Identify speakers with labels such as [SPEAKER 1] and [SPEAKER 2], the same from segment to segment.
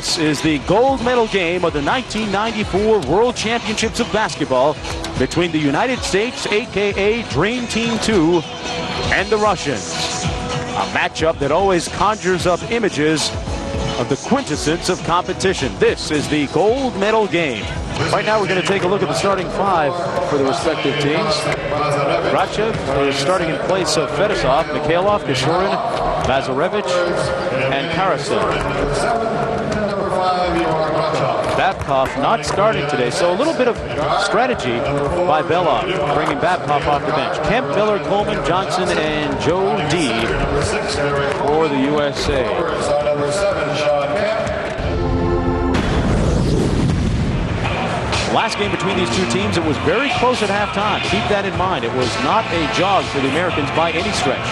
[SPEAKER 1] This is the gold medal game of the 1994 World Championships of Basketball between the United States, aka Dream Team 2, and the Russians. A matchup that always conjures up images of the quintessence of competition. This is the gold medal game. Right now we're going to take a look at the starting five for the respective teams. Rachev is starting in place of Fedosov, Mikhailov, Kasurin, Bazarevich, and Karasev. Babkov not starting today, so a little bit of strategy by Belov, bringing Babkov off the bench. Kemp, Miller, Coleman, Johnson, and Joe D for the USA. Last game between these two teams, it was very close at halftime. Keep that in mind. It was not a jog for the Americans by any stretch.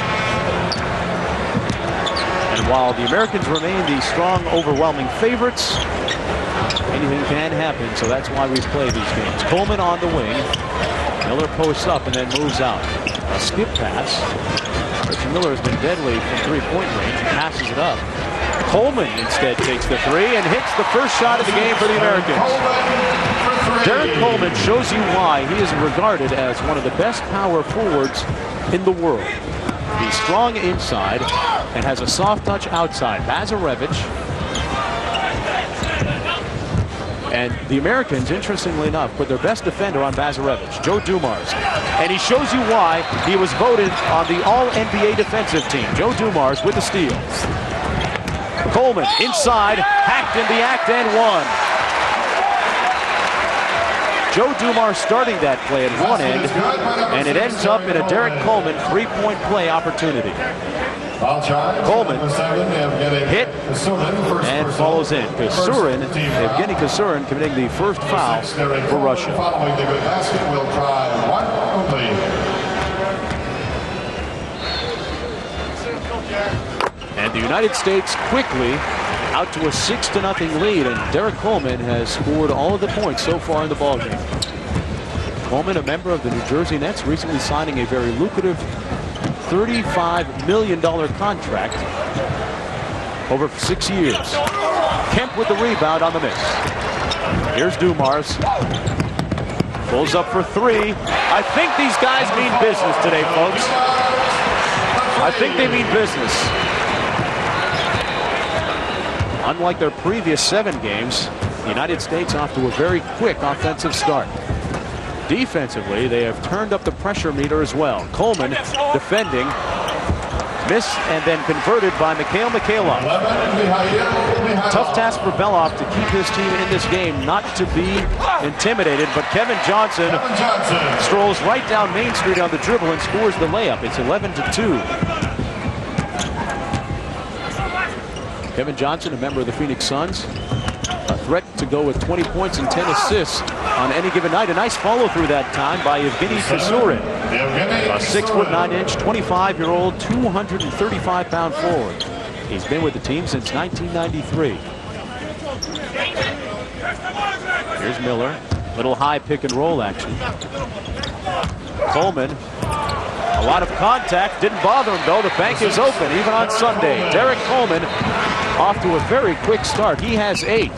[SPEAKER 1] And while the Americans remain the strong, overwhelming favorites, anything can happen, so that's why we play these games. Coleman on the wing. Miller posts up and then moves out. A skip pass. Richie Miller has been deadly from three-point range. He passes it up. Coleman instead takes the three and hits the first shot of the game for the Americans. Derek Coleman shows you why he is regarded as one of the best power forwards in the world. He's strong inside and has a soft touch outside. Bazarevich. And the Americans, interestingly enough, put their best defender on Bazarevich, Joe Dumars. And he shows you why he was voted on the All-NBA defensive team. Joe Dumars with the steal. Coleman inside, hacked in the act and one. Joe Dumars starting that play at one end, and it ends up in a Derek Coleman three-point play opportunity. Coleman hit and follows in. Kasurin, Evgeny Kasurin committing the first foul for Russia. And the United States quickly out to a 6-0 lead, and Derek Coleman has scored all of the points so far in the ballgame. Coleman, a member of the New Jersey Nets, recently signing a very lucrative $35 million contract over 6 years. Kemp with the rebound on the miss. Here's Dumars. Pulls up for three. I think these guys mean business today, folks. I think they mean business. Unlike their previous 7 games, the United States off to a very quick offensive start. Defensively, they have turned up the pressure meter as well. Coleman defending, missed and then converted by Mikhailov. Tough task for Belov to keep his team in this game, not to be intimidated, but Kevin Johnson strolls right down Main Street on the dribble and scores the layup. It's 11-2. Kevin Johnson, a member of the Phoenix Suns, a threat to go with 20 points and 10 assists on any given night. A nice follow-through that time by Evgeny Kasurin, a 6'9", 25-year-old, 235-pound forward. He's been with the team since 1993. Here's Miller, little high pick-and-roll action. Coleman. A lot of contact, didn't bother him though. The bank is open even on Sunday. Derek Coleman off to a very quick start. He has 8.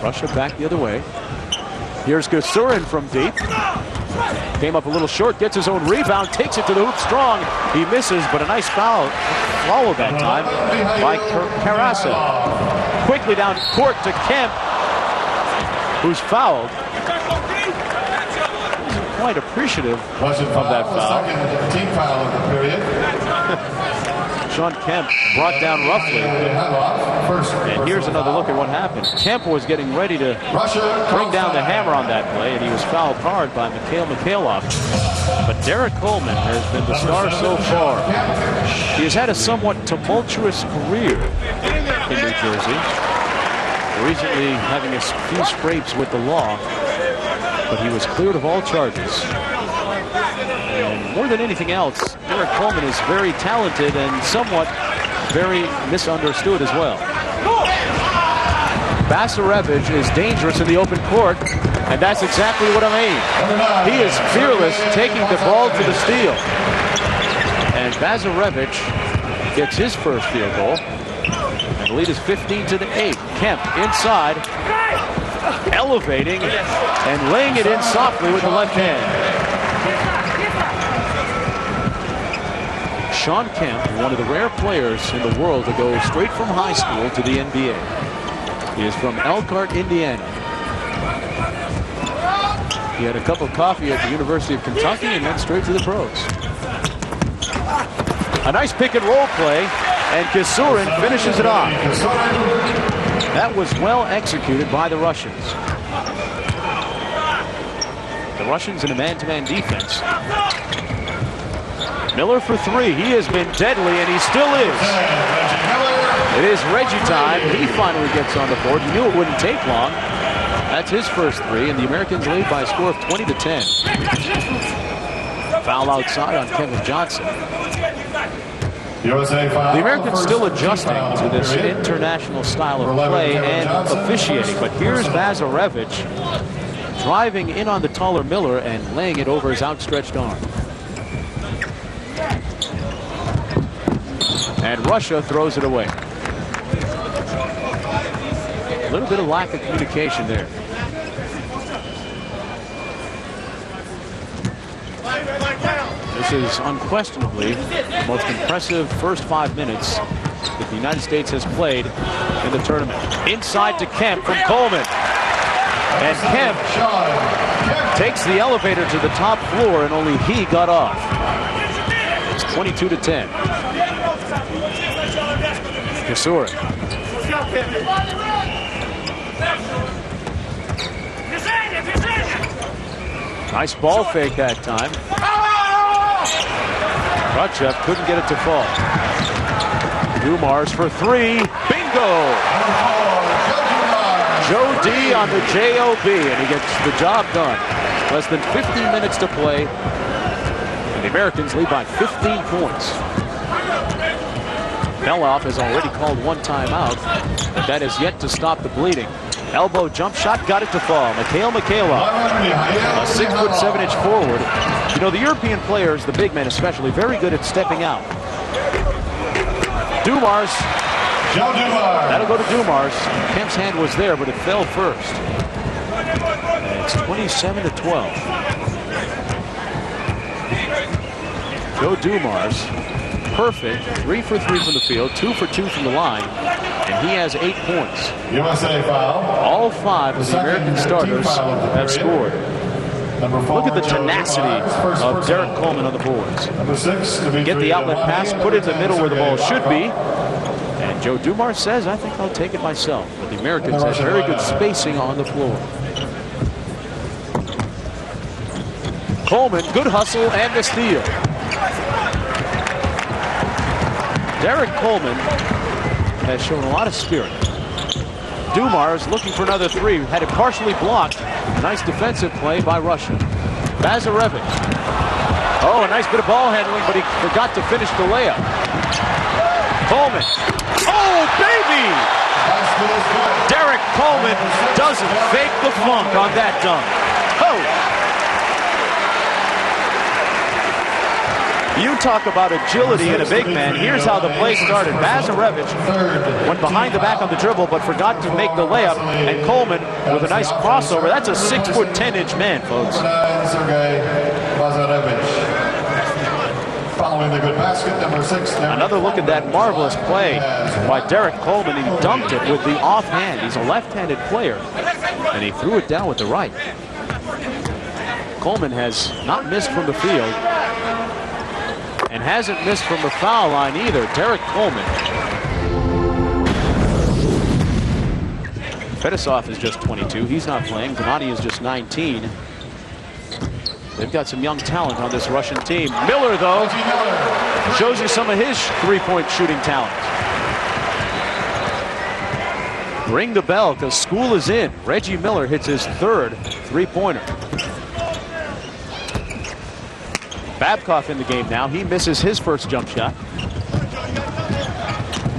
[SPEAKER 1] Russia back the other way. Here's Kasurin from deep. Came up a little short, gets his own rebound, takes it to the hoop strong. He misses, but a nice foul followed that time by Karasev. Quickly down court to Kemp, who's fouled. Quite appreciative of that foul.
[SPEAKER 2] Team foul of the period.
[SPEAKER 1] Sean Kemp brought down roughly. And here's another look at what happened. Kemp was getting ready to bring down the hammer on that play, and he was fouled hard by Mikhailov. But Derek Coleman has been the star so far. He has had a somewhat tumultuous career in New Jersey, recently having a few scrapes with the law. But he was cleared of all charges. And more than anything else, Derek Coleman is very talented and somewhat very misunderstood as well. Bazarevich is dangerous in the open court, and that's exactly what I mean. He is fearless, taking the ball to the steal. And Bazarevich gets his first field goal. The lead is 15-8. Kemp inside, elevating and laying it in softly with the left hand. Shawn Kemp, one of the rare players in the world to go straight from high school to the NBA. He is from Elkhart, Indiana. He had a cup of coffee at the University of Kentucky and went straight to the pros. A nice pick and roll play, and Kisurin finishes it off. That was well executed by the Russians. The Russians in a man-to-man defense. Miller for three. He has been deadly, and he still is. It is Reggie time. He finally gets on the board. He knew it wouldn't take long. That's his first three, and the Americans lead by a score of 20-10. Foul outside on Kevin Johnson. The Americans still adjusting to this international style of play and officiating, but here's Bazarevich driving in on the taller Miller and laying it over his outstretched arm. And Russia throws it away. A little bit of lack of communication there. This is unquestionably the most impressive first 5 minutes that the United States has played in the tournament. Inside to Kemp from Coleman. And Kemp takes the elevator to the top floor, and only he got off. It's 22-10. Kisurin. Nice ball fake that time. Rutschev couldn't get it to fall. Dumars for three. Bingo! Joe D on the JOB, and he gets the job done. Less than 15 minutes to play, and the Americans lead by 15 points. Beloff has already called one timeout, but that has yet to stop the bleeding. Elbow jump shot, got it to fall. Mikhail Mikhailov, a 6'7" forward. You know, the European players, the big men especially, very good at stepping out. Dumars. That'll go to Dumars. Kemp's hand was there, but it fell first. And it's 27-12. Joe Dumars, perfect. 3 for 3 from the field, 2 for 2 from the line, and he has 8 points.
[SPEAKER 2] USA foul.
[SPEAKER 1] All 5 of the American starters have scored. Look at the tenacity of Derek Coleman on the boards. Get the outlet pass, put it in the middle where the ball should be. And Joe Dumars says, I think I'll take it myself. But the Americans have very good spacing on the floor. Coleman, good hustle and the steal. Derek Coleman has shown a lot of spirit. Dumars looking for another three. Had it partially blocked. Nice defensive play by Russia. Bazarevich. Oh, a nice bit of ball handling, but he forgot to finish the layup. Coleman. Oh, baby! Derek Coleman doesn't fake the funk on that dunk. Oh! You talk about agility in a big man. Here's how the play started. Bazarevich went behind the back on the dribble, but forgot to make the layup. And Coleman with a nice crossover. That's a 6'10" man, folks.
[SPEAKER 2] Following the good basket, number 6.
[SPEAKER 1] Another look at that marvelous play by Derek Coleman. He dunked it with the offhand. He's a left-handed player, and he threw it down with the right. Coleman has not missed from the field, and hasn't missed from the foul line either. Derek Coleman. Fedosov is just 22. He's not playing. Gennady is just 19. They've got some young talent on this Russian team. Miller, though, shows you some of his three-point shooting talent. Ring the bell, because school is in. Reggie Miller hits his third three-pointer. Babcock in the game now. He misses his first jump shot.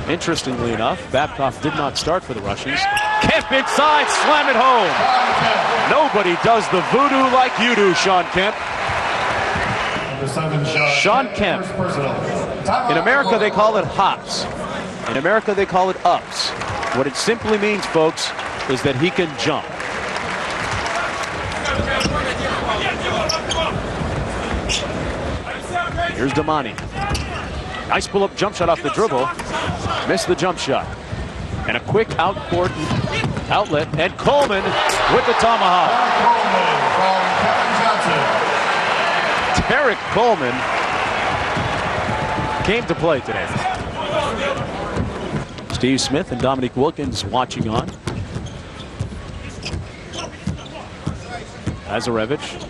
[SPEAKER 1] Interestingly enough, Babcock did not start for the Russians. Kemp inside, slam it home. Nobody does the voodoo like you do, Shawn Kemp. Shawn Kemp. In America, they call it hops. In America, they call it ups. What it simply means, folks, is that he can jump. Here's Damani. Nice pull-up jump shot off the dribble. Missed the jump shot. And a quick out-court outlet. And Coleman with the tomahawk. Derek Coleman came to play today. Steve Smith and Dominique Wilkins watching on. Bazarevich.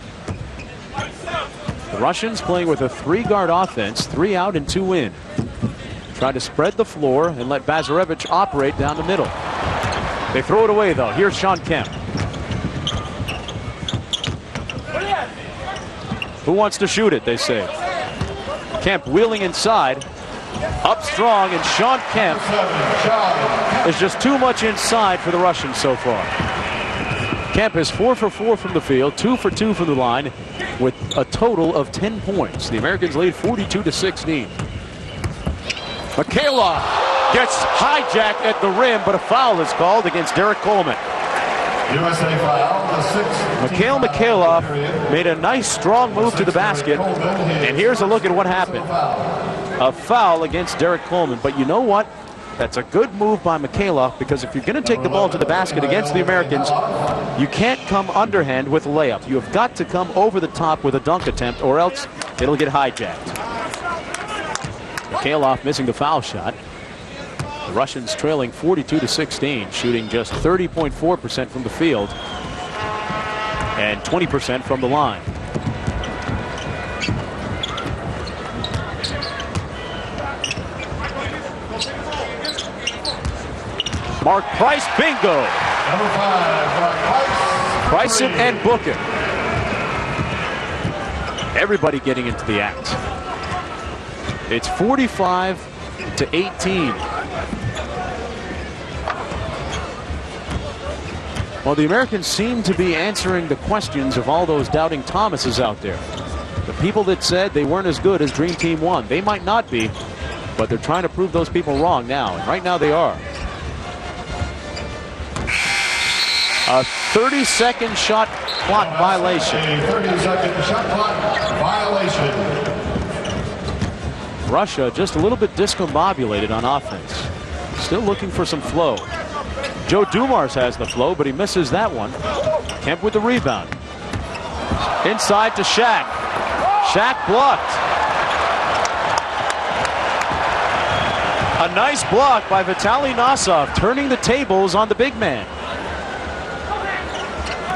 [SPEAKER 1] The Russians playing with a 3-guard offense, 3 out and 2 in. Try to spread the floor and let Bazarevich operate down the middle. They throw it away, though. Here's Sean Kemp. Who wants to shoot it, they say. Kemp wheeling inside. Up strong, and Sean Kemp is just too much inside for the Russians so far. Kemp is 4 for 4 from the field, 2 for 2 from the line, with a total of 10 points. The Americans lead 42-16. Mikhailov gets hijacked at the rim, but a foul is called against Derek Coleman.
[SPEAKER 2] USA foul, the 6th.
[SPEAKER 1] Mikhail Mikhailov made a nice, strong move to the basket, and here's a look at what happened. A foul against Derek Coleman, but you know what? That's a good move by Mikhailov, because if you're going to take the ball to the basket against the Americans, you can't come underhand with a layup. You have got to come over the top with a dunk attempt, or else it'll get hijacked. Mikhailov missing the foul shot. The Russians trailing 42-16, shooting just 30.4% from the field and 20% from the line. Mark Price, bingo.
[SPEAKER 2] Number 5, Mark Price.
[SPEAKER 1] Price it and book it. Everybody getting into the act. It's 45-18. Well, the Americans seem to be answering the questions of all those doubting Thomases out there. The people that said they weren't as good as Dream Team 1. They might not be, but they're trying to prove those people wrong now. And right now they are. A 30-second shot clock violation.
[SPEAKER 2] A 30-second shot clock violation.
[SPEAKER 1] Russia just a little bit discombobulated on offense. Still looking for some flow. Joe Dumars has the flow, but he misses that one. Kemp with the rebound. Inside to Shaq. Shaq blocked. A nice block by Vitaly Nosov, turning the tables on the big man.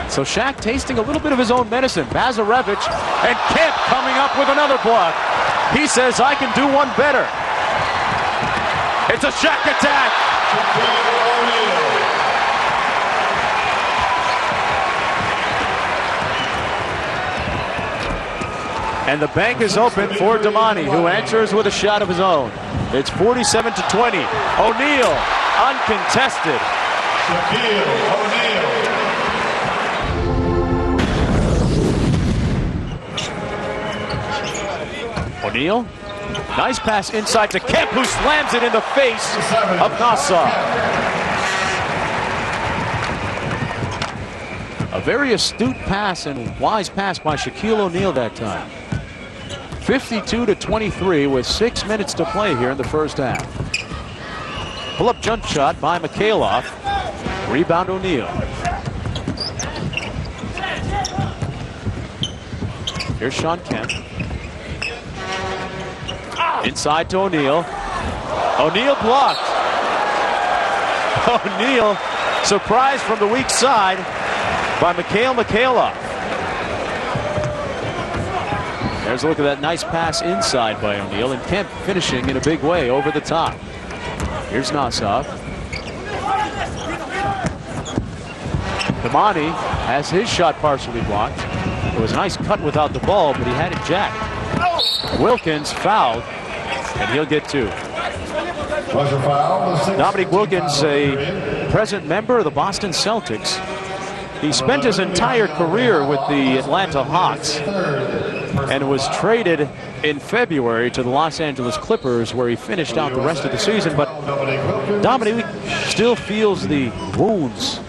[SPEAKER 1] So Shaq tasting a little bit of his own medicine. Bazarevich and Kemp coming up with another block. He says, I can do one better. It's a Shaq attack. And the bank is open for Damani, who answers with a shot of his own. It's 47-20. O'Neal, uncontested.
[SPEAKER 2] Shaquille O'Neal.
[SPEAKER 1] O'Neal, nice pass inside to Kemp, who slams it in the face of Nosov. A very astute pass and wise pass by Shaquille O'Neal that time. 52-23 with 6 minutes to play here in the first half. Pull-up jump shot by Mikhailov. Rebound O'Neal. Here's Sean Kemp. Inside to O'Neal. O'Neal blocked. O'Neal surprised from the weak side by Mikhail Mikhailov. There's a look at that nice pass inside by O'Neal, and Kemp finishing in a big way over the top. Here's Nosov. Damani has his shot partially blocked. It was a nice cut without the ball, but he had it jacked. Wilkins fouled, and he'll get 2. Dominique Wilkins, a present member of the Boston Celtics. He spent his entire career with the Atlanta Hawks. and was traded in February to the Los Angeles Clippers, where he finished out the rest of the season. But Dominique still feels the wounds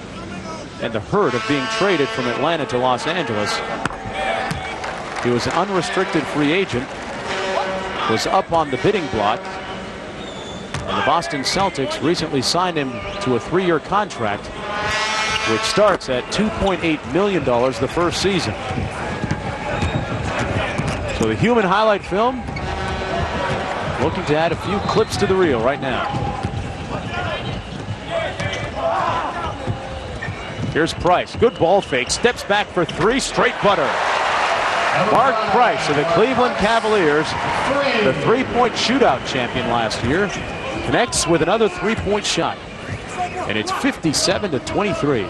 [SPEAKER 1] and the hurt of being traded from Atlanta to Los Angeles. He was an unrestricted free agent, was up on the bidding block, and the Boston Celtics recently signed him to a 3-year contract, which starts at $2.8 million the first season. So the human highlight film looking to add a few clips to the reel right now. Here's Price. Good ball fake. Steps back for 3. Straight butter. Mark Price of the Cleveland Cavaliers, the 3-point shootout champion last year, connects with another 3-point shot. And it's 57-23.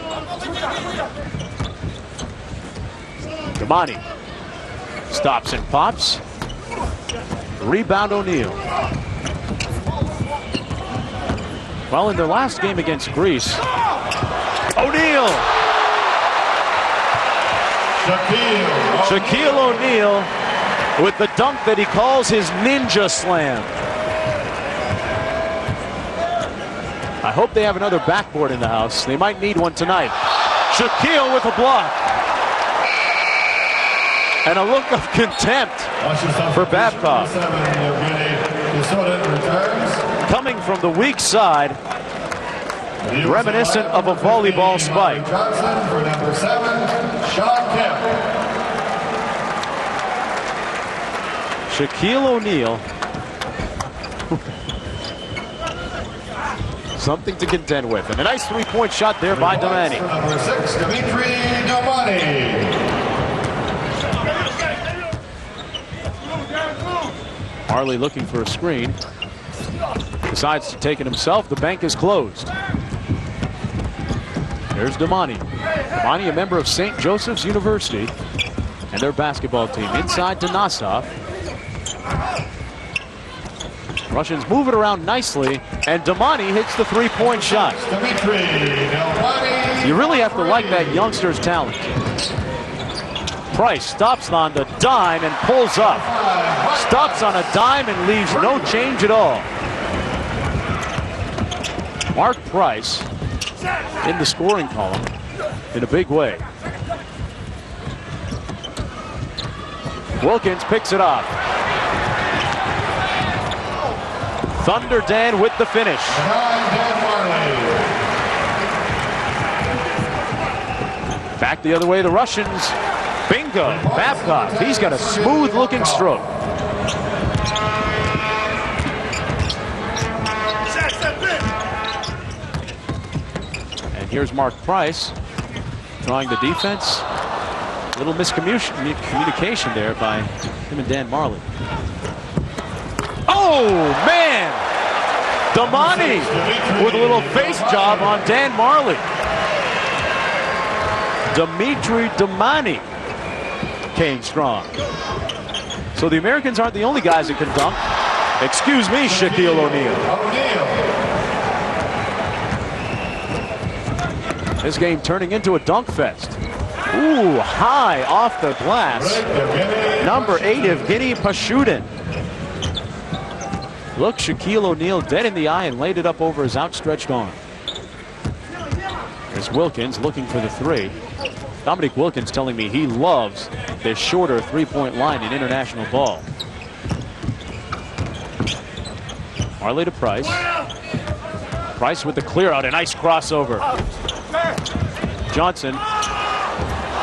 [SPEAKER 1] Damani stops and pops. Rebound O'Neal. Well, in their last game against Greece, O'Neal. Shaquille O'Neal with the dunk that he calls his ninja slam. I hope they have another backboard in the house. They might need one tonight. Shaquille with a block. And a look of contempt for Babcock. Coming from the weak side, reminiscent of a volleyball spike.
[SPEAKER 2] For number 7, Sean Kemp.
[SPEAKER 1] Shaquille O'Neal. Something to contend with. And a nice 3-point shot there by Damani.
[SPEAKER 2] Number 6, Dimitri Damani.
[SPEAKER 1] Marley looking for a screen. Decides to take it himself. The bank is closed. There's Damani. Damani, a member of St. Joseph's University, and their basketball team. Inside to Nassau. Russians move it around nicely, and Damani hits the 3-point shot. You really have to like that youngster's talent. Price stops on the dime and pulls up. Stops on a dime and leaves no change at all. Mark Price in the scoring column in a big way. Wilkins picks it up. Thunder Dan with the finish. Back the other way, the Russians. Bingo, Babcock. He's got a smooth-looking stroke. And here's Mark Price drawing the defense. A little miscommunication there by him and Dan Marley. Oh, man! Damani with a little face job on Dan Marley. Dimitri Damani came strong. So the Americans aren't the only guys that can dunk. Excuse me, Shaquille O'Neal. This game turning into a dunk fest. Ooh, high off the glass. Number 8, Evgeny Pashudin. Look, Shaquille O'Neal dead in the eye and laid it up over his outstretched arm. There's Wilkins looking for the 3. Dominique Wilkins telling me he loves this shorter 3-point line in international ball. Marley to Price. Price with the clear out, a nice crossover. Johnson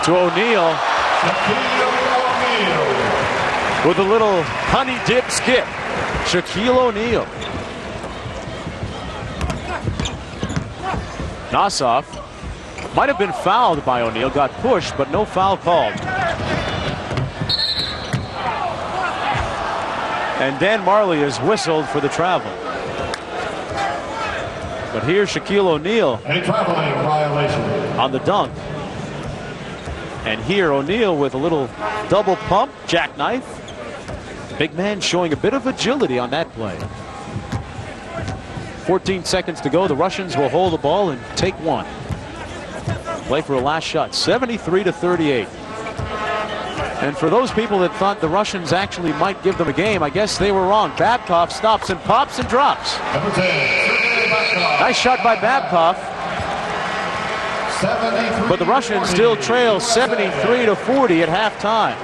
[SPEAKER 1] to O'Neal with a little honey dip skip. Shaquille O'Neal. Nassau might have been fouled by O'Neal, got pushed, but no foul called. And Dan Marley is whistled for the travel. But here's Shaquille O'Neal
[SPEAKER 2] A traveling violation
[SPEAKER 1] on the dunk. And here O'Neal with a little double pump, jackknife. Big man showing a bit of agility on that play. 14 seconds to go. The Russians will hold the ball and take one. Play for a last shot. 73-38. And for those people that thought the Russians actually might give them a game, I guess they were wrong. Babcock stops and pops and drops.
[SPEAKER 2] Number 10,
[SPEAKER 1] Nice shot by Babcock. But the Russians still trail 73-40 at halftime.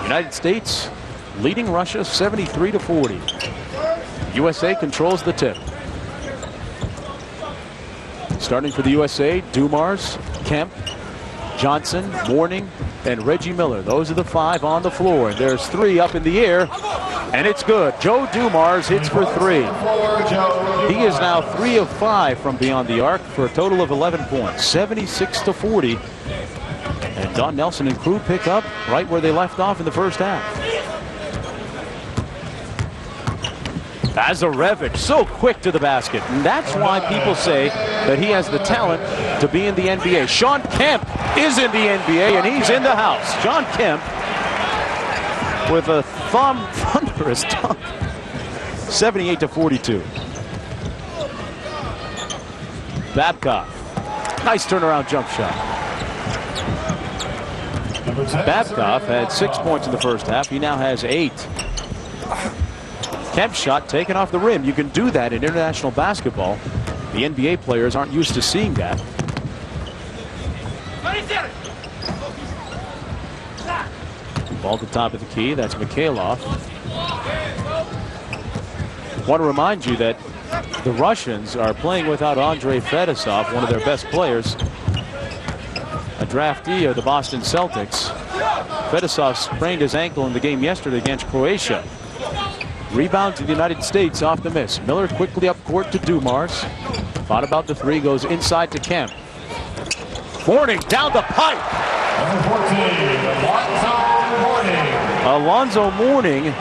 [SPEAKER 1] United States leading Russia 73-40. USA controls the tip. Starting for the USA, Dumars, Kemp, Johnson, Mourning, and Reggie Miller. Those are the 5 on the floor. And there's 3 up in the air, and it's good. Joe Dumars hits for 3. He is now 3 of 5 from beyond the arc for a total of 11 points, 76-40. And Don Nelson and crew pick up right where they left off in the first half. Azarevich, so quick to the basket. And that's why people say that he has the talent to be in the NBA. Shawn Kemp is in the NBA, and he's in the house. Shawn Kemp with a thunderous dunk. 78-42. Babcock. Nice turnaround jump shot. Babcock had 6 points in the first half. He now has 8. Kemp's shot taken off the rim. You can do that in international basketball. The NBA players aren't used to seeing that. Ball to the top of the key. That's Mikhailov. Want to remind you that the Russians are playing without Andrei Fedosov, one of their best players, a draftee of the Boston Celtics. Fedosov sprained his ankle in the game yesterday against Croatia. Rebound to the United States off the miss. Miller quickly up court to Dumars. Thought about the 3, goes inside to Kemp. Mourning down the pipe.
[SPEAKER 2] Number 14,
[SPEAKER 1] Alonzo Mourning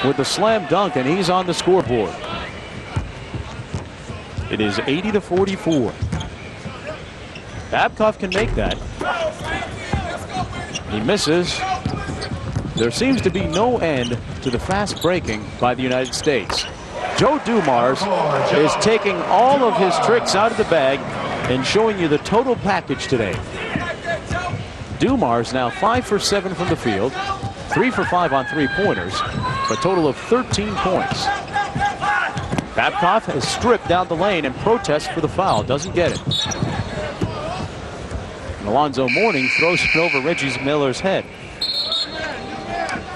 [SPEAKER 1] with the slam dunk, and he's on the scoreboard. It is 80-44. Babcock can make that. He misses. There seems to be no end to the fast breaking by the United States. Joe Dumars is taking all of his tricks out of the bag and showing you the total package today. Dumars now 5 for 7 from the field, 3 for 5 on 3-pointers, for a total of 13 points. Babcock has stripped down the lane and protests for the foul. Doesn't get it. And Alonzo Mourning throws it over Reggie Miller's head.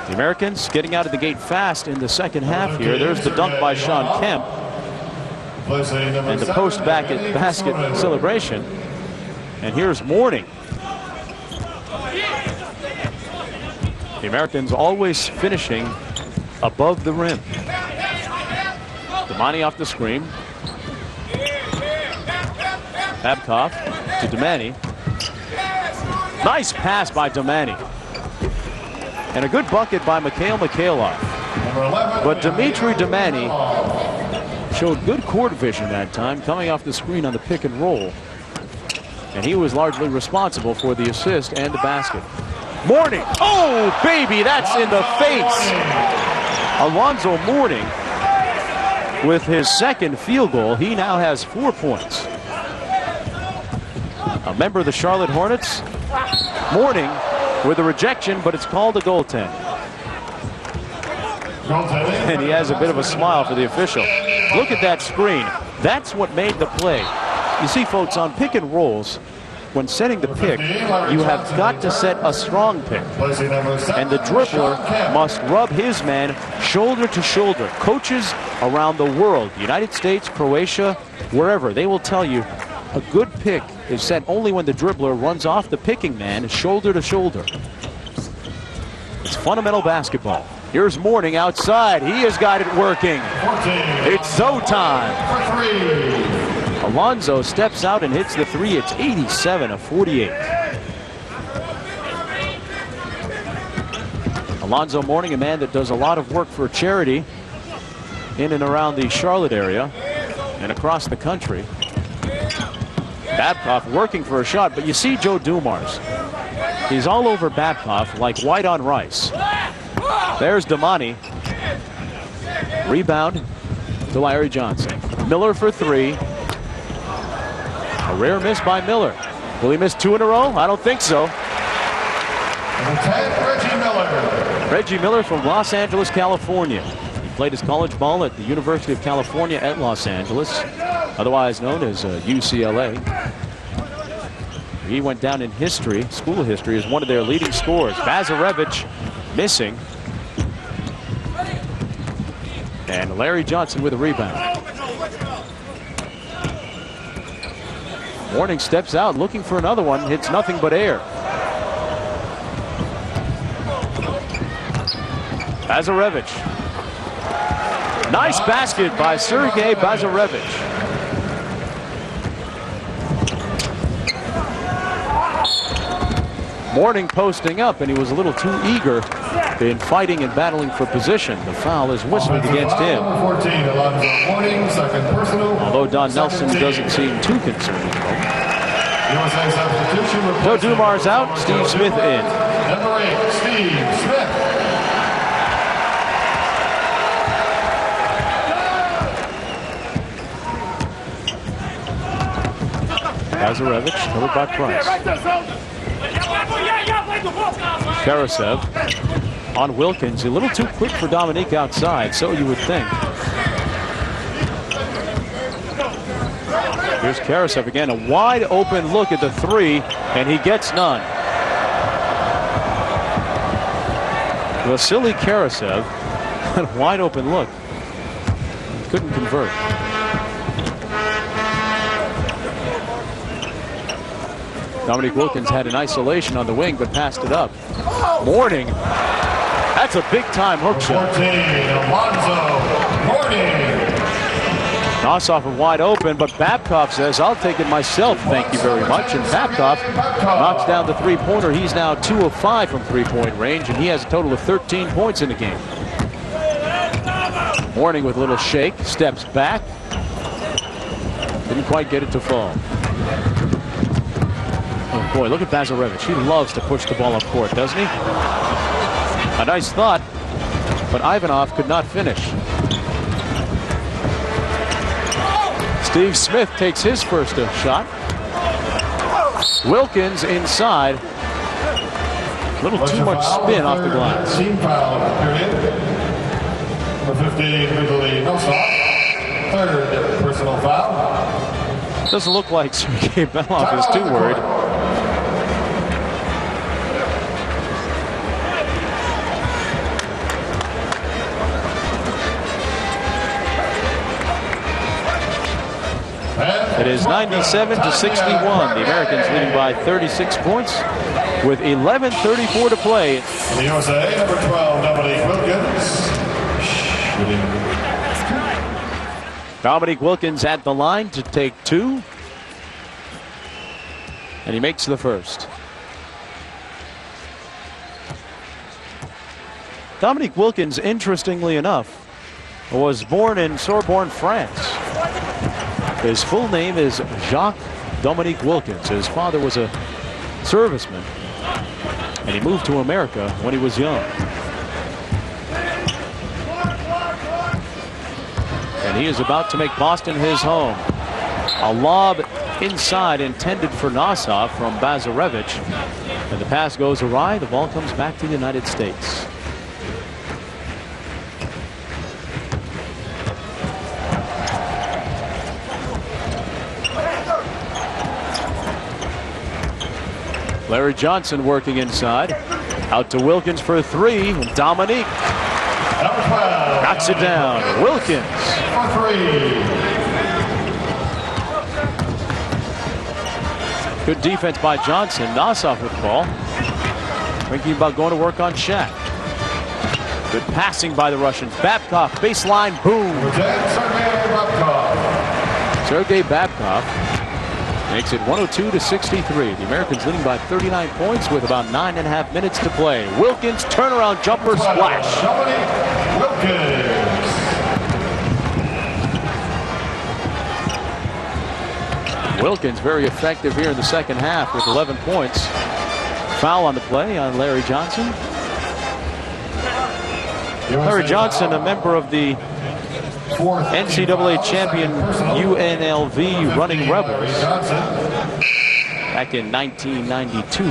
[SPEAKER 1] The Americans getting out of the gate fast in the second half here. There's the dunk by Shawn Kemp. And the post-basket celebration. And here's Mourning. The Americans always finishing above the rim. Damani off the screen. Babcock to Damani. Nice pass by Damani. And a good bucket by Mikhailov. But Dmitry Damani showed good court vision that time, coming off the screen on the pick and roll. And he was largely responsible for the assist and the basket. Mourning. Oh, baby, that's in the face. Alonzo Mourning with his second field goal. He now has 4 points. A member of the Charlotte Hornets. Mourning with a rejection, but it's called a goaltend. And he has a bit of a smile for the official. Look at that screen. That's what made the play. You see, folks, on pick and rolls, when setting the pick, you have got to set a strong pick. And the dribbler must rub his man shoulder to shoulder. Coaches around the world, the United States, Croatia, wherever, they will tell you a good pick is set only when the dribbler runs off the picking man shoulder to shoulder. It's fundamental basketball. Here's Mourning outside. He has got it working. It's so time. Alonzo steps out and hits the 3. It's 87-48. Alonzo Mourning, a man that does a lot of work for charity in and around the Charlotte area and across the country. Babcock working for a shot, but you see Joe Dumars. He's all over Babcock like white on rice. There's Damani. Rebound to Larry Johnson. Miller for three. A rare miss by Miller. Will he miss two in a row? I don't think so.
[SPEAKER 2] Reggie Miller.
[SPEAKER 1] Reggie Miller from Los Angeles, California. He played his college ball at the University of California at Los Angeles, otherwise known as UCLA. He went down in history, school history, as one of their leading scorers. Bazarevich missing. And Larry Johnson with a rebound. Mourning steps out looking for another one. Hits nothing but air. Bazarevich. Nice basket by Sergei Bazarevich. Mourning posting up, and he was a little too eager in fighting and battling for position. The foul is whistled against him.
[SPEAKER 2] 14, Mourning, second personal.
[SPEAKER 1] Although Don Nelson doesn't seem too concerned.
[SPEAKER 2] USA substitution.
[SPEAKER 1] Joe Dumars out, Steve Smith in.
[SPEAKER 2] Number 8, Steve Smith.
[SPEAKER 1] Bazarevich, covered by Price. Karasev on Wilkins, a little too quick for Dominique outside, so you would think. Here's Karasev again, a wide open look at the three, and he gets none. Vasily Karasev, a wide open look, couldn't convert. Dominique Wilkins had an isolation on the wing, but passed it up. Mourning. That's a big-time hook shot.
[SPEAKER 2] 14, Alonzo Mourning.
[SPEAKER 1] Nossoff wide open, but Babcock says, I'll take it myself, thank you very much. And Babcock knocks down the three-pointer. He's now 2 of 5 from three-point range, and he has a total of 13 points in the game. Mourning with a little shake, steps back. Didn't quite get it to fall. Oh boy, look at Bazarevich. He loves to push the ball up court, doesn't he? A nice thought, but Ivanov could not finish. Steve Smith takes his first shot. Wilkins inside. A little too much spin off the glass.
[SPEAKER 2] Team foul period. Number 15, Vitaly Nossoff. Third personal foul.
[SPEAKER 1] Doesn't look like Sergei Belov is too worried. It is 97-61. The Americans leading by 36 points with 11:34 to play.
[SPEAKER 2] The USA, number 12, Dominique Wilkins.
[SPEAKER 1] Dominique Wilkins at the line to take two. And he makes the first. Dominique Wilkins, interestingly enough, was born in Sorbonne, France. His full name is Jacques Dominique Wilkins. His father was a serviceman, and he moved to America when he was young. And he is about to make Boston his home. A lob inside intended for Nossoff from Bazarevich. And the pass goes awry. The ball comes back to the United States. Larry Johnson working inside. Out to Wilkins for a three. And Dominique knocks it down. Wilkins.
[SPEAKER 2] For three.
[SPEAKER 1] Good defense by Johnson. Nossoff with the ball. Thinking about going to work on Shaq. Good passing by the Russians. Babcock, baseline, boom. Sergei Babcock makes it 102-63. The Americans leading by 39 points with about 9.5 minutes to play. Wilkins turnaround jumper splash. Wilkins very effective here in the second half with 11 points. Foul on the play on Larry Johnson. Larry Johnson, a member of the NCAA champion UNLV Running Rebels back in 1992.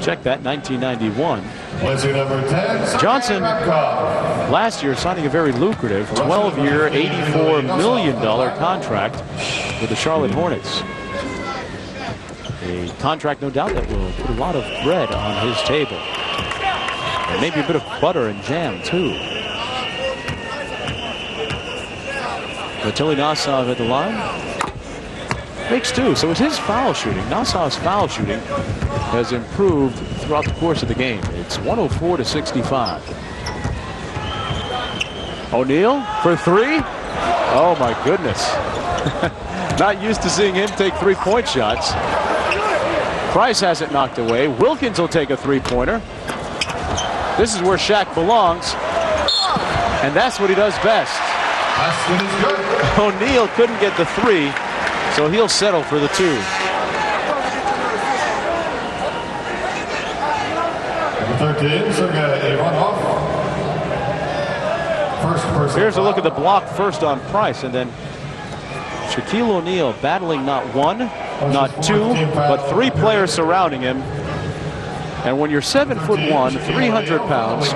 [SPEAKER 1] Check that, 1991. Johnson last year signing a very lucrative 12-year, $84 million contract with the Charlotte Hornets. A contract, no doubt, that will put a lot of bread on his table. And maybe a bit of butter and jam, too. Vatilij Nosov at the line. Makes two. So it's his foul shooting. Nosov's foul shooting has improved throughout the course of the game. It's 104-65. O'Neal for three. Oh, my goodness. Not used to seeing him take three-point shots. Price has it knocked away. Wilkins will take a three-pointer. This is where Shaq belongs. And that's what he does best. O'Neal couldn't get the three, so he'll settle for the two.
[SPEAKER 2] Number 13, Sergei Ivanov.
[SPEAKER 1] Here's a look at the block first on Price, and then Shaquille O'Neal battling not one, not two, but three players surrounding him. And when you're 7'1", 300 pounds,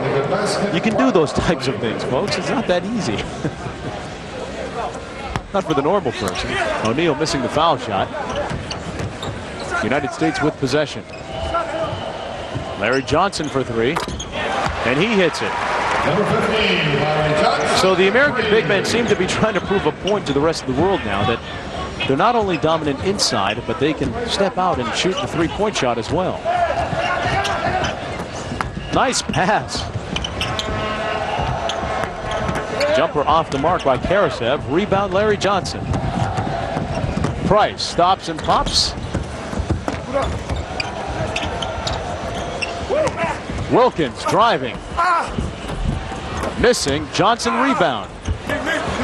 [SPEAKER 1] you can do those types of things, folks. It's not that easy. Not for the normal person. O'Neal missing the foul shot. United States with possession. Larry Johnson for three, and he hits it.
[SPEAKER 2] Number 15, Larry Johnson.
[SPEAKER 1] So the American big men seem to be trying to prove a point to the rest of the world now that they're not only dominant inside, but they can step out and shoot the three-point shot as well. Nice pass. Jumper off the mark by Karasev. Rebound Larry Johnson. Price stops and pops. Wilkins driving. Missing. Johnson rebound.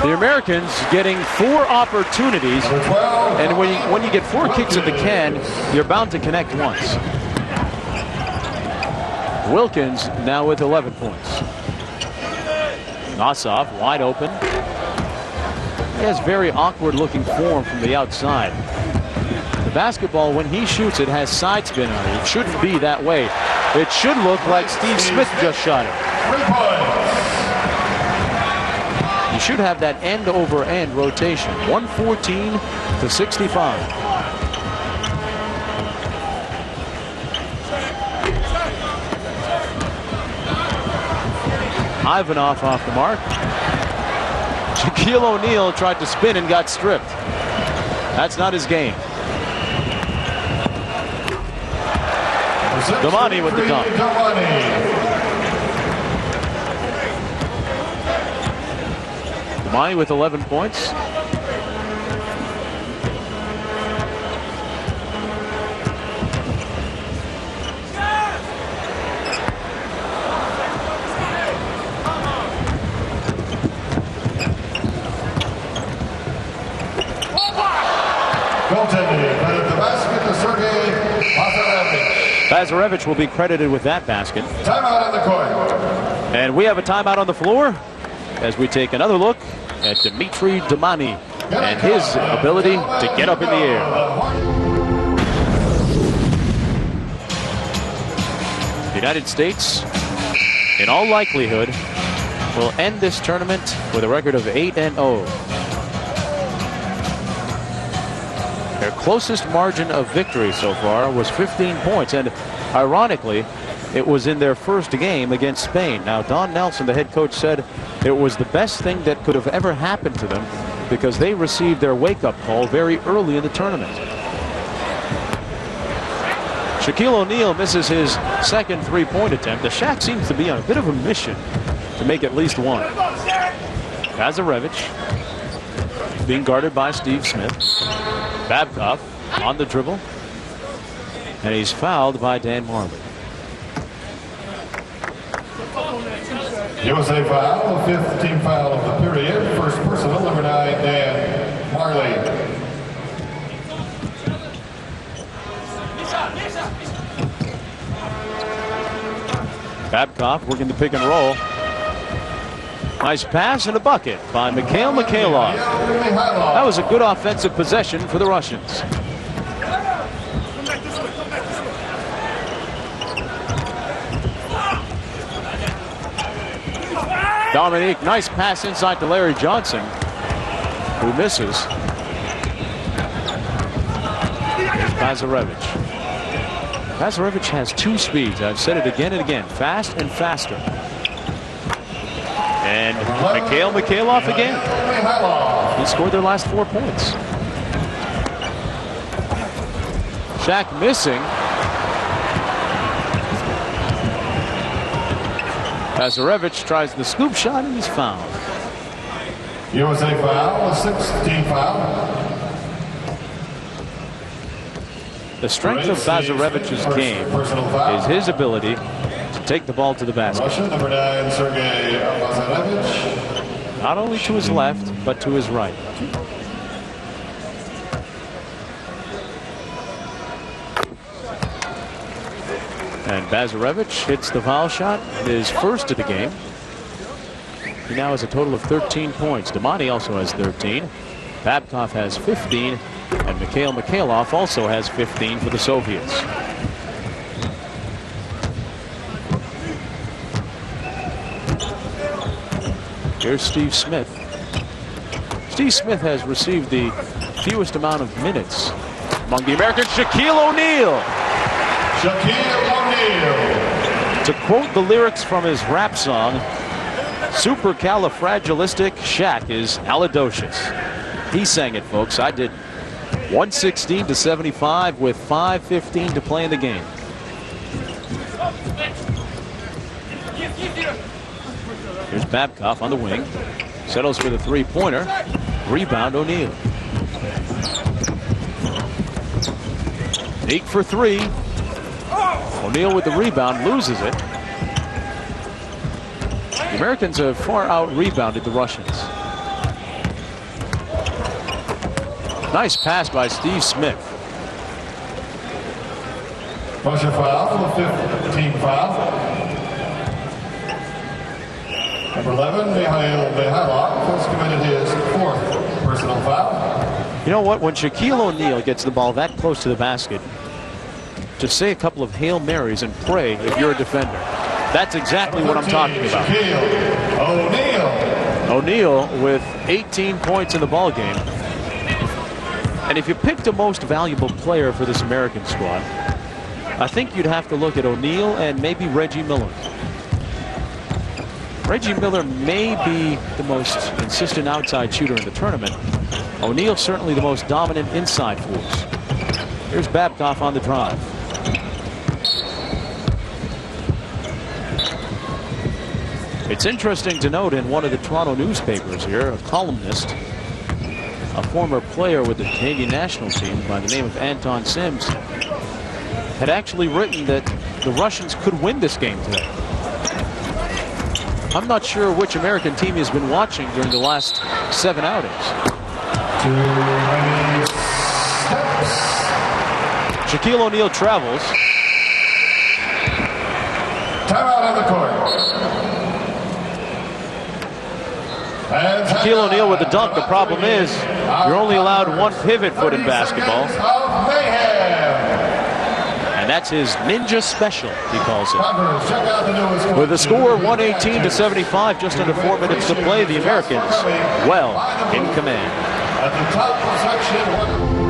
[SPEAKER 1] The Americans getting 4 opportunities, and when you get 4 kicks at the can, you're bound to connect once. Wilkins now with 11 points. Nosov wide open. He has very awkward looking form from the outside. The basketball, when he shoots it, has side spin on it. It shouldn't be that way. It should look like Steve Smith just shot it. You should have that end over end rotation. 114-65. Ivanov off the mark. Shaquille O'Neal tried to spin and got stripped. That's not his game. Damani with the dunk. Damani with 11 points. Bazarevich will be credited with that basket.
[SPEAKER 2] Timeout on the court.
[SPEAKER 1] And we have a timeout on the floor as we take another look at Dimitri Damani and his ability to get up in the air. The United States, in all likelihood, will end this tournament with a record of 8-0. Their closest margin of victory so far was 15 points, and ironically, it was in their first game against Spain. Now, Don Nelson, the head coach, said it was the best thing that could have ever happened to them because they received their wake-up call very early in the tournament. Shaquille O'Neal misses his second three-point attempt. The Shaq seems to be on a bit of a mission to make at least one. Bazarevich being guarded by Steve Smith. Babcock on the dribble, and he's fouled by Dan Marley.
[SPEAKER 2] USA foul, the 15th foul of the period. First personal, number 9, Dan Marley.
[SPEAKER 1] Babcock working the pick and roll. Nice pass and a bucket by Mikhail Mikhailov. That was a good offensive possession for the Russians. Dominique, nice pass inside to Larry Johnson, who misses. Here's Bazarevich. Bazarevich has two speeds. I've said it again and again. Fast and faster. And Mikhail Mikhailov again. He scored their last 4 points. Shaq missing. Bazarevich tries the scoop shot and he's fouled.
[SPEAKER 2] USA foul, a 16 foul.
[SPEAKER 1] The strength of Bazarevich's game is his ability to take the ball to the basket.
[SPEAKER 2] Russia, number 9, Sergei Bazarevich.
[SPEAKER 1] Not only to his left, but to his right. And Bazarevich hits the foul shot, his first of the game. He now has a total of 13 points. Damani also has 13. Babkov has 15. And Mikhail Mikhailov also has 15 for the Soviets. Here's Steve Smith. Steve Smith has received the fewest amount of minutes among the Americans. Shaquille O'Neal.
[SPEAKER 2] Shaquille O'Neal.
[SPEAKER 1] To quote the lyrics from his rap song, supercalifragilistic Shaq is alidocious. He sang it, folks. I didn't. 116 to 75 with 5:15 to play in the game. Here's Babcock on the wing. Settles for the three-pointer. Rebound O'Neal. Meek for three. O'Neal with the rebound, loses it. The Americans have far out-rebounded the Russians. Nice pass by Steve Smith.
[SPEAKER 2] Russia foul, 15 foul. Number 11, Mikhail Mikhailov, has committed his 4th personal foul.
[SPEAKER 1] You know what? When Shaquille O'Neal gets the ball that close to the basket, just say a couple of Hail Marys and pray if you're a defender. That's exactly what I'm talking about.
[SPEAKER 2] Shaquille O'Neal.
[SPEAKER 1] O'Neal with 18 points in the ball game. And if you picked a most valuable player for this American squad, I think you'd have to look at O'Neal and maybe Reggie Miller. Reggie Miller may be the most consistent outside shooter in the tournament. O'Neal certainly the most dominant inside force. Here's Babcock on the drive. It's interesting to note in one of the Toronto newspapers here, a columnist, a former player with the Canadian national team by the name of Anton Sims, had actually written that the Russians could win this game today. I'm not sure which American team he's been watching during the last 7 outings. Shaquille O'Neal travels.
[SPEAKER 2] Timeout on the court.
[SPEAKER 1] Shaquille O'Neal with the dunk. The problem is you're only allowed one pivot foot in basketball. And that's his ninja special, he calls it. With the score 118 to 75, just under 4 minutes to play, the Americans well in command.
[SPEAKER 2] At the top section.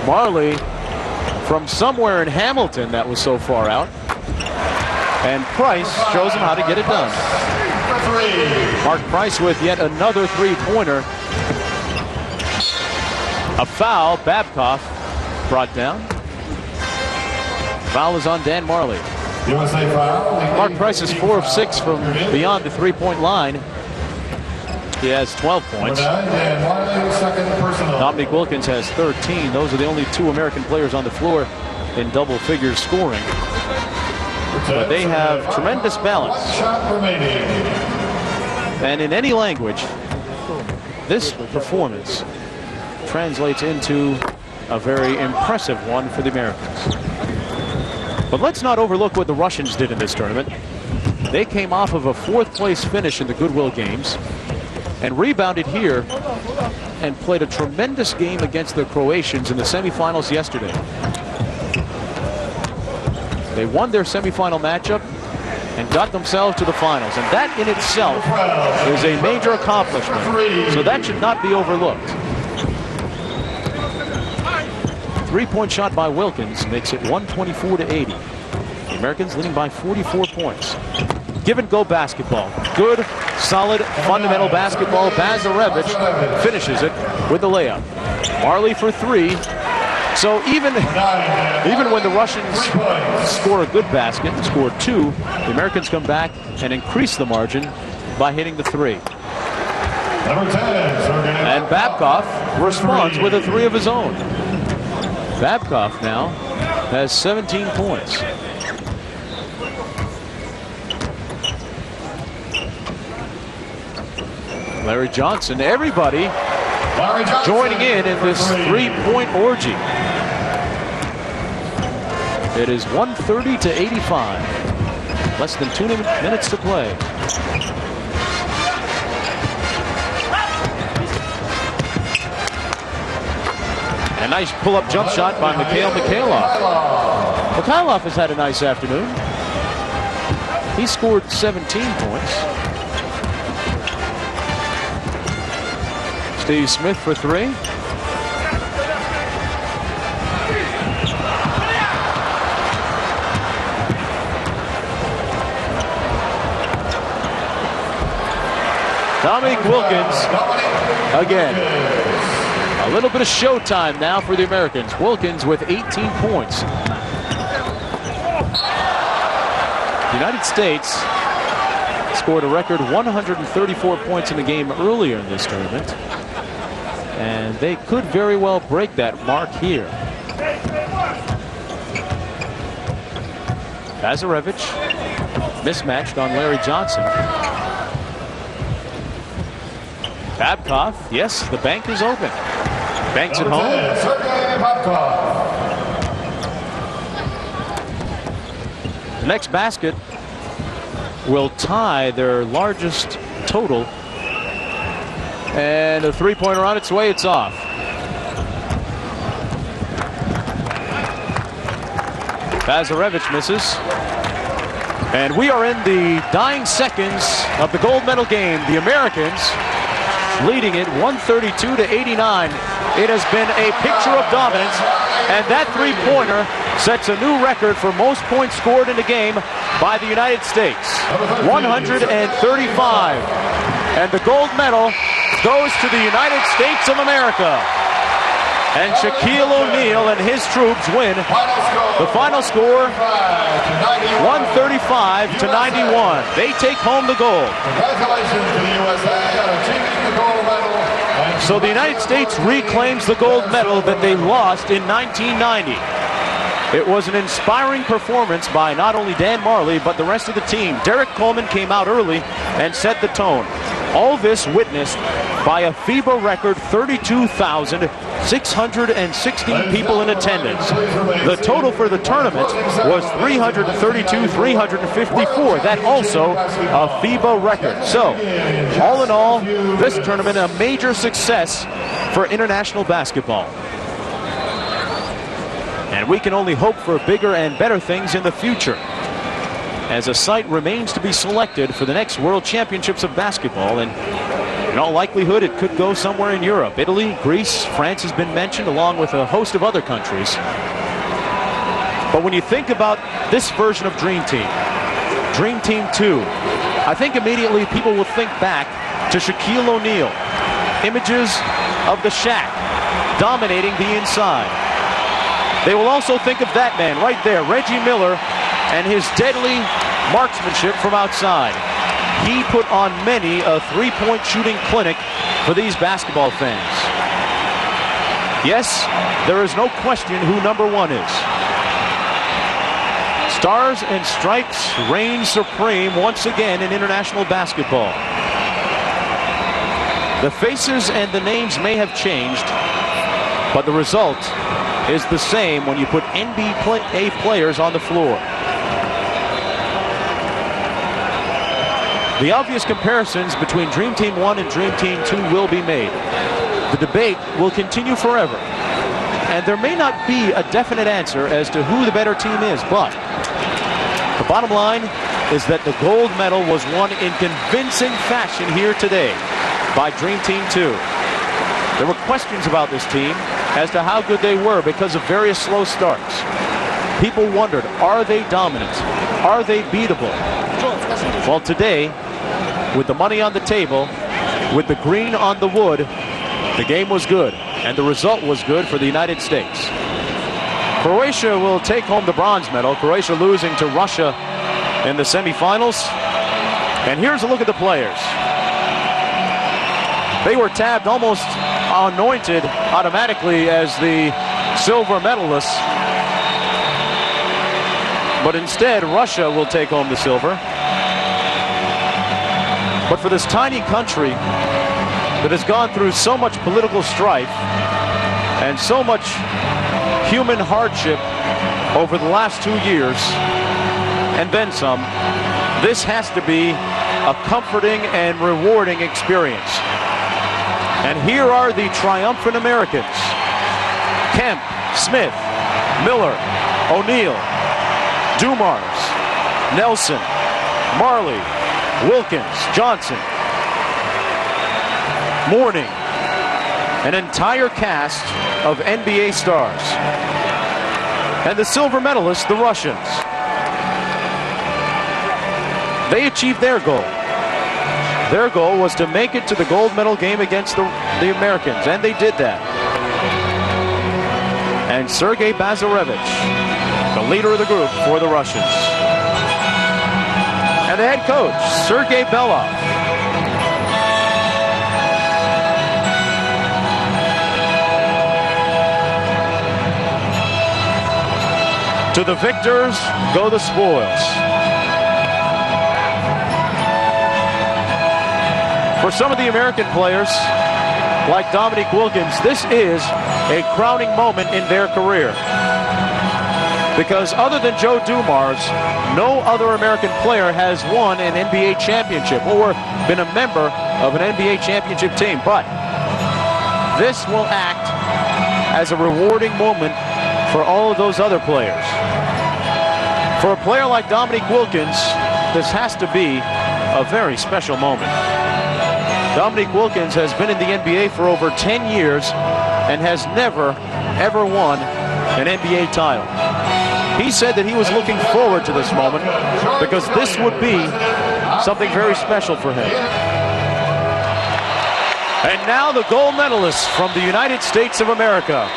[SPEAKER 1] Marley from somewhere in Hamilton that was so far out. And Price shows him how to get it done. Mark Price with yet another three-pointer. A foul, Babcock brought down. Foul is on Dan Marley.
[SPEAKER 2] USA foul.
[SPEAKER 1] Mark Price is 4 of 6 from beyond the three-point line. He has 12 points. Dominique Wilkins has 13. Those are the only two American players on the floor in double figures scoring. But they have tremendous balance. And in any language, this performance translates into a very impressive one for the Americans. But let's not overlook what the Russians did in this tournament. They came off of a 4th place finish in the Goodwill Games and rebounded here and played a tremendous game against the Croatians in the semifinals yesterday. They won their semifinal matchup and got themselves to the finals, and that in itself is a major accomplishment, so that should not be overlooked. 3-point shot by Wilkins makes it 124-80. The Americans leading by 44 points. Give and go basketball. Good, solid, fundamental basketball. Bazarevich finishes it with the layup. Marley for 3. So even when the Russians score a good basket, score 2, the Americans come back and increase the margin by hitting the 3. And Babcock responds with a 3 of his own. Babcock now has 17 points. Larry Johnson, everybody joining in this 3-point orgy. It is 130-85. Less than 2 minutes to play. And a nice pull-up jump shot by Mikhail Mikhailov. Mikhailov has had a nice afternoon. He scored 17 points. Steve Smith for 3. Dominique Wilkins again. A little bit of showtime now for the Americans. Wilkins with 18 points. The United States scored a record 134 points in the game earlier in this tournament, and they could very well break that mark here. Bazarevich mismatched on Larry Johnson. Babcock, yes, the bank is open. Bank's at home. The next basket will tie their largest total. And a 3-pointer on its way, it's off. Bazarevich misses. And we are in the dying seconds of the gold medal game. The Americans leading it 132-89. It has been a picture of dominance, and that 3-pointer sets a new record for most points scored in a game by the United States. 135. And the gold medal goes to the United States of America. And Shaquille O'Neal and his troops win. The final score, 135-91. They take home the gold.
[SPEAKER 2] Congratulations to the USA on achieving the gold medal.
[SPEAKER 1] So the United States reclaims the gold medal that they lost in 1990. It was an inspiring performance by not only Dan Marley, but the rest of the team. Derek Coleman came out early and set the tone. All this witnessed by a FIBA record 32,616 people in attendance. The total for the tournament was 332,354. That also a FIBA record. So, all in all, this tournament a major success for international basketball. And we can only hope for bigger and better things in the future, as a site remains to be selected for the next World Championships of Basketball, and in all likelihood it could go somewhere in Europe. Italy, Greece, France has been mentioned, along with a host of other countries. But when you think about this version of Dream Team 2, I think immediately people will think back to Shaquille O'Neal. Images of the Shaq dominating the inside. They will also think of that man right there, Reggie Miller, and his deadly marksmanship from outside. he put on many a three-point shooting clinic for these basketball fans. Yes, there is no question who #1 is. Stars and stripes reign supreme once again in international basketball. The faces and the names may have changed, but the result is the same when you put NBA players on the floor. The obvious comparisons between Dream Team 1 and Dream Team 2 will be made. The debate will continue forever, and there may not be a definite answer as to who the better team is, but the bottom line is that the gold medal was won in convincing fashion here today by Dream Team 2. There were questions about this team as to how good they were because of various slow starts. People wondered, are they dominant? Are they beatable? Well, today, with the money on the table, with the green on the wood, the game was good, and the result was good for the United States. Croatia will take home the bronze medal. Croatia losing to Russia in the semifinals. And here's a look at the players. They were tabbed almost anointed automatically as the silver medalists. But instead, Russia will take home the silver. But for this tiny country that has gone through so much political strife and so much human hardship over the last 2 years, and then some, this has to be a comforting and rewarding experience. And here are the triumphant Americans: Kemp, Smith, Miller, O'Neal, Dumars, Nelson, Marley, Wilkins, Johnson, Mourning, an entire cast of NBA stars. And the silver medalists, the Russians. They achieved their goal. Their goal was to make it to the gold medal game against the Americans, and they did that. And Sergei Bazarevich, the leader of the group for the Russians. And the head coach, Sergei Belov. To the victors go the spoils. For some of the American players, like Dominique Wilkins, this is a crowning moment in their career. Because other than Joe Dumars, no other American player has won an NBA championship or been a member of an NBA championship team. But this will act as a rewarding moment for all of those other players. For a player like Dominique Wilkins, this has to be a very special moment. Dominique Wilkins has been in the NBA for over 10 years and has never, ever won an NBA title. He said that he was looking forward to this moment because this would be something very special for him. And now the gold medalists from the United States of America.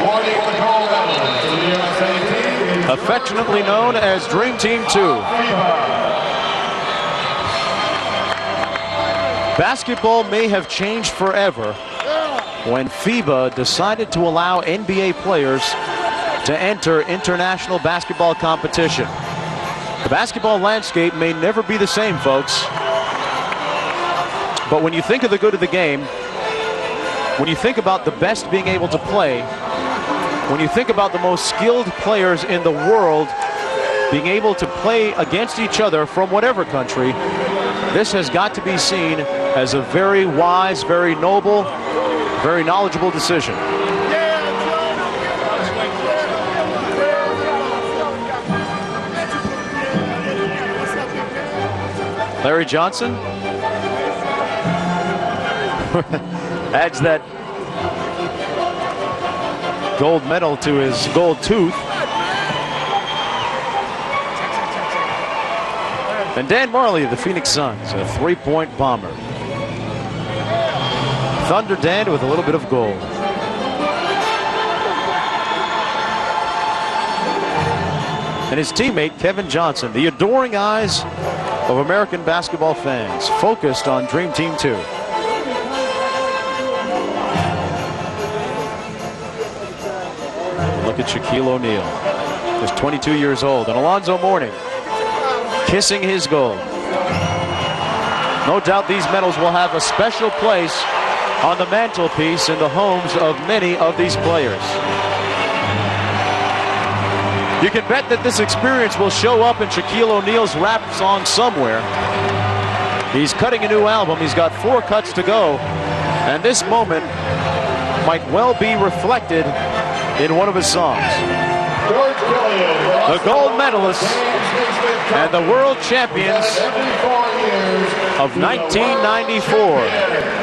[SPEAKER 2] Awarding the gold medal to the USA team,
[SPEAKER 1] Affectionately known as Dream Team 2. Basketball may have changed forever when FIBA decided to allow NBA players to enter international basketball competition. The basketball landscape may never be the same, folks. But when you think of the good of the game, when you think about the best being able to play, when you think about the most skilled players in the world being able to play against each other from whatever country, this has got to be seen as a very wise, very noble, very knowledgeable decision. Larry Johnson adds that gold medal to his gold tooth. And Dan Marley of the Phoenix Suns, a three-point bomber. Thunder Dan with a little bit of gold. And his teammate Kevin Johnson, the adoring eyes of American basketball fans focused on Dream Team 2. Look at Shaquille O'Neal, just 22 years old, and Alonzo Mourning kissing his gold. No doubt these medals will have a special place on the mantelpiece in the homes of many of these players. You can bet that this experience will show up in Shaquille O'Neal's rap song somewhere. He's cutting a new album. He's got 4 cuts to go, and this moment might well be reflected in one of his songs. The gold medalists and the world champions of 1994.